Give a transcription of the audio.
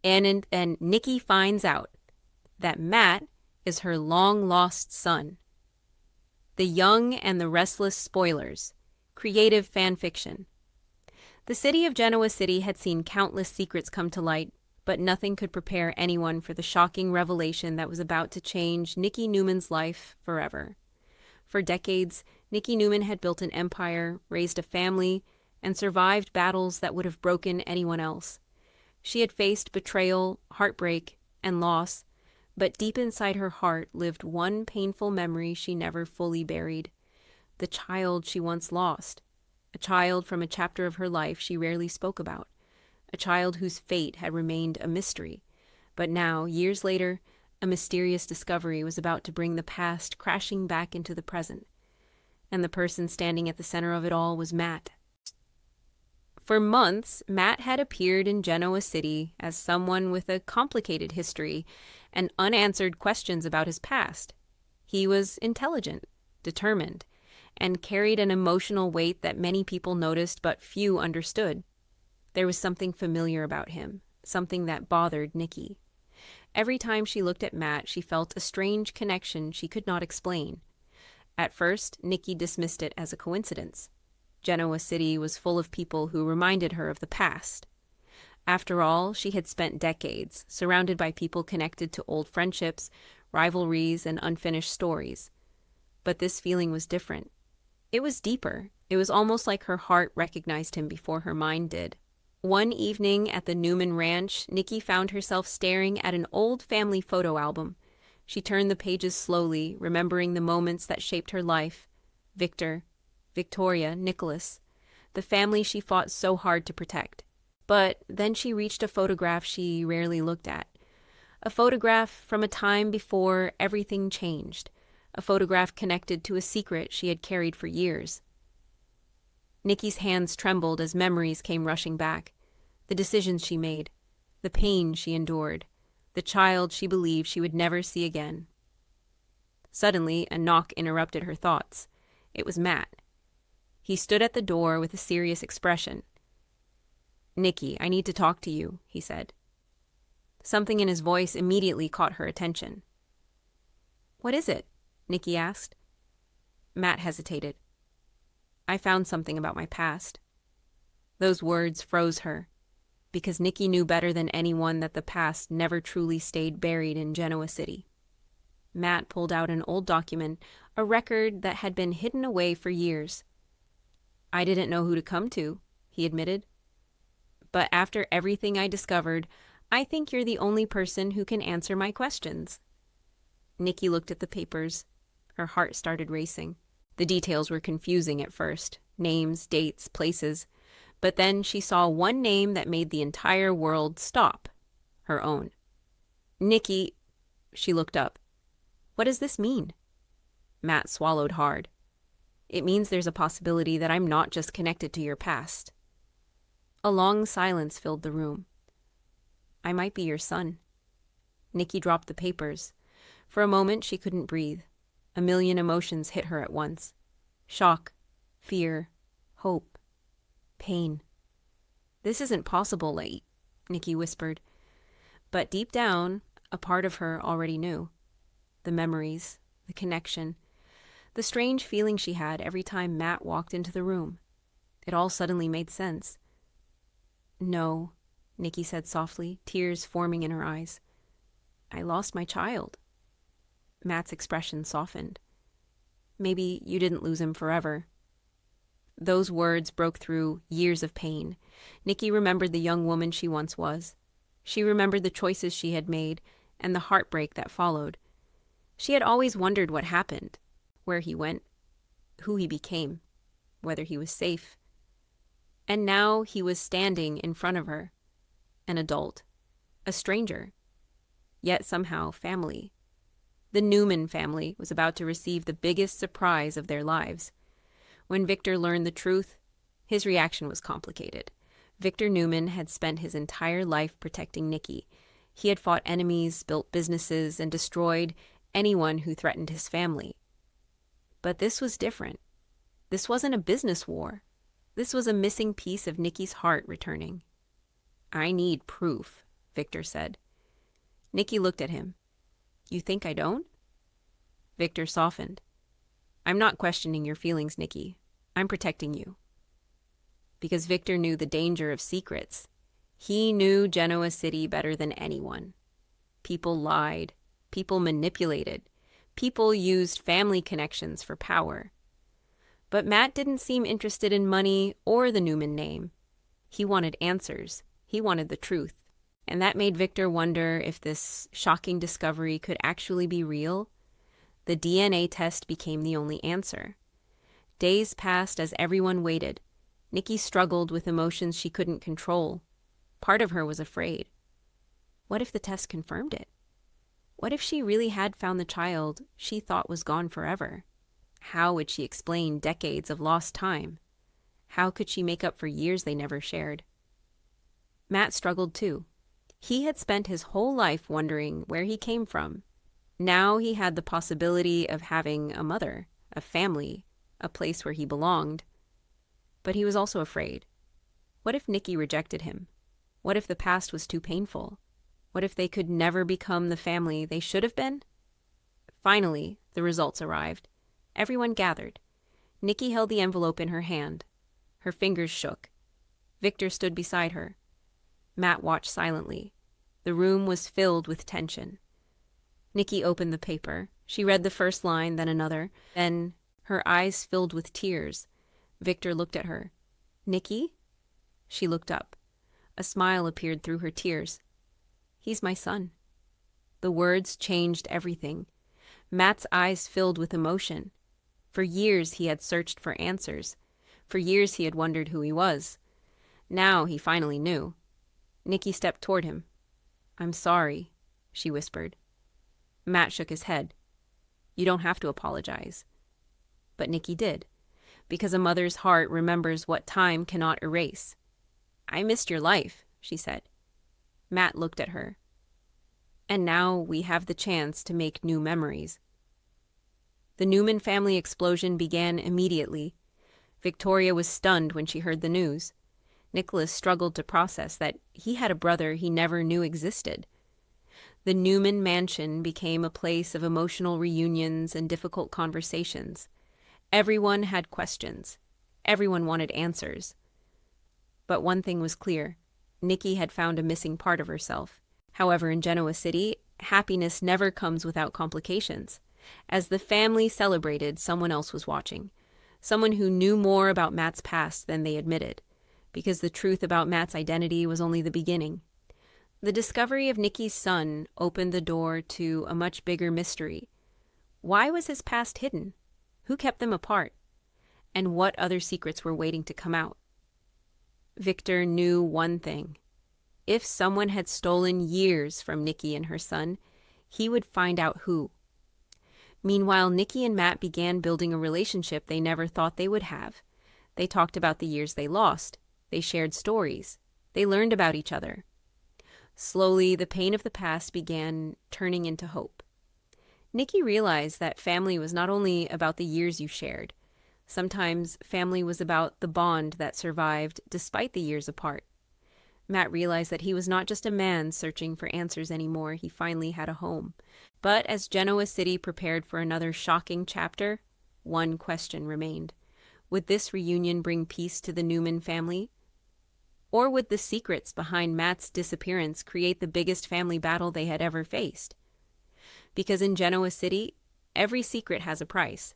And Nikki finds out that Matt is her long-lost son. The Young and the Restless spoilers. Creative fan fiction. The city of Genoa City had seen countless secrets come to light, but nothing could prepare anyone for the shocking revelation that was about to change Nikki Newman's life forever. For decades, Nikki Newman had built an empire, raised a family, and survived battles that would have broken anyone else. She had faced betrayal, heartbreak, and loss, but deep inside her heart lived one painful memory she never fully buried. The child she once lost. A child from a chapter of her life she rarely spoke about. A child whose fate had remained a mystery. But now, years later, a mysterious discovery was about to bring the past crashing back into the present. And the person standing at the center of it all was Matt. For months, Matt had appeared in Genoa City as someone with a complicated history and unanswered questions about his past. He was intelligent, determined, and carried an emotional weight that many people noticed but few understood. There was something familiar about him, something that bothered Nikki. Every time she looked at Matt, she felt a strange connection she could not explain. At first, Nikki dismissed it as a coincidence. Genoa City was full of people who reminded her of the past. After all, she had spent decades surrounded by people connected to old friendships, rivalries, and unfinished stories. But this feeling was different. It was deeper. It was almost like her heart recognized him before her mind did. One evening at the Newman Ranch, Nikki found herself staring at an old family photo album. She turned the pages slowly, remembering the moments that shaped her life. Victor, Victoria, Nicholas, the family she fought so hard to protect. But then she reached a photograph she rarely looked at. A photograph from a time before everything changed. A photograph connected to a secret she had carried for years. Nikki's hands trembled as memories came rushing back. The decisions she made, the pain she endured, the child she believed she would never see again. Suddenly, a knock interrupted her thoughts. It was Matt. He stood at the door with a serious expression. "Nikki, I need to talk to you," he said. Something in his voice immediately caught her attention. "What is it?" Nikki asked. Matt hesitated. "I found something about my past." Those words froze her, because Nikki knew better than anyone that the past never truly stayed buried in Genoa City. Matt pulled out an old document, a record that had been hidden away for years. "I didn't know who to come to," he admitted. "But after everything I discovered, I think you're the only person who can answer my questions." Nikki looked at the papers. Her heart started racing. The details were confusing at first. Names, dates, places. But then she saw one name that made the entire world stop. Her own. "Nikki," she looked up. "What does this mean?" Matt swallowed hard. "It means there's a possibility that I'm not just connected to your past." A long silence filled the room. "I might be your son." Nikki dropped the papers. For a moment, she couldn't breathe. A million emotions hit her at once. Shock, fear, hope, pain. "This isn't possible, Nikki whispered. But deep down, a part of her already knew. The memories, the connection, the strange feeling she had every time Matt walked into the room. It all suddenly made sense. "No," Nikki said softly, tears forming in her eyes. "I lost my child." Matt's expression softened. "Maybe you didn't lose him forever." Those words broke through years of pain. Nikki remembered the young woman she once was. She remembered the choices she had made and the heartbreak that followed. She had always wondered what happened, where he went, who he became, whether he was safe. And now he was standing in front of her, an adult, a stranger, yet somehow family. The Newman family was about to receive the biggest surprise of their lives. When Victor learned the truth, his reaction was complicated. Victor Newman had spent his entire life protecting Nikki. He had fought enemies, built businesses, and destroyed anyone who threatened his family. But this was different. This wasn't a business war. This was a missing piece of Nikki's heart returning. "I need proof," Victor said. Nikki looked at him. You think I don't? Victor softened. I'm not questioning your feelings, Nikki. I'm protecting you. Because Victor knew the danger of secrets. He knew Genoa City better than anyone. People lied. People manipulated. People used family connections for power. But Matt didn't seem interested in money or the Newman name. He wanted answers. He wanted the truth. And that made Victor wonder if this shocking discovery could actually be real. The DNA test became the only answer. Days passed as everyone waited. Nikki struggled with emotions she couldn't control. Part of her was afraid. What if the test confirmed it? What if she really had found the child she thought was gone forever? How would she explain decades of lost time? How could she make up for years they never shared? Matt struggled too. He had spent his whole life wondering where he came from. Now he had the possibility of having a mother, a family, a place where he belonged. But he was also afraid. What if Nikki rejected him? What if the past was too painful? What if they could never become the family they should have been? Finally, the results arrived. Everyone gathered. Nikki held the envelope in her hand. Her fingers shook. Victor stood beside her. Matt watched silently. The room was filled with tension. Nikki opened the paper. She read the first line, then another. Then her eyes filled with tears. Victor looked at her. Nikki? She looked up. A smile appeared through her tears. He's my son. The words changed everything. Matt's eyes filled with emotion. For years he had searched for answers. For years he had wondered who he was. Now he finally knew. Nikki stepped toward him. I'm sorry, she whispered. Matt shook his head. You don't have to apologize. But Nikki did, because a mother's heart remembers what time cannot erase. I missed your life, she said. Matt looked at her. And now we have the chance to make new memories. The Newman family explosion began immediately. Victoria was stunned when she heard the news. Nicholas struggled to process that he had a brother he never knew existed. The Newman mansion became a place of emotional reunions and difficult conversations. Everyone had questions. Everyone wanted answers. But one thing was clear. Nikki had found a missing part of herself. However, in Genoa City, happiness never comes without complications. As the family celebrated, someone else was watching. Someone who knew more about Matt's past than they admitted. Because the truth about Matt's identity was only the beginning. The discovery of Nikki's son opened the door to a much bigger mystery. Why was his past hidden? Who kept them apart? And what other secrets were waiting to come out? Victor knew one thing. If someone had stolen years from Nikki and her son, he would find out who. Meanwhile, Nikki and Matt began building a relationship they never thought they would have. They talked about the years they lost. They shared stories. They learned about each other. Slowly, the pain of the past began turning into hope. Nikki realized that family was not only about the years you shared. Sometimes family was about the bond that survived despite the years apart. Matt realized that he was not just a man searching for answers anymore. He finally had a home. But as Genoa City prepared for another shocking chapter, one question remained. Would this reunion bring peace to the Newman family? Or would the secrets behind Matt's disappearance create the biggest family battle they had ever faced? Because in Genoa City, every secret has a price.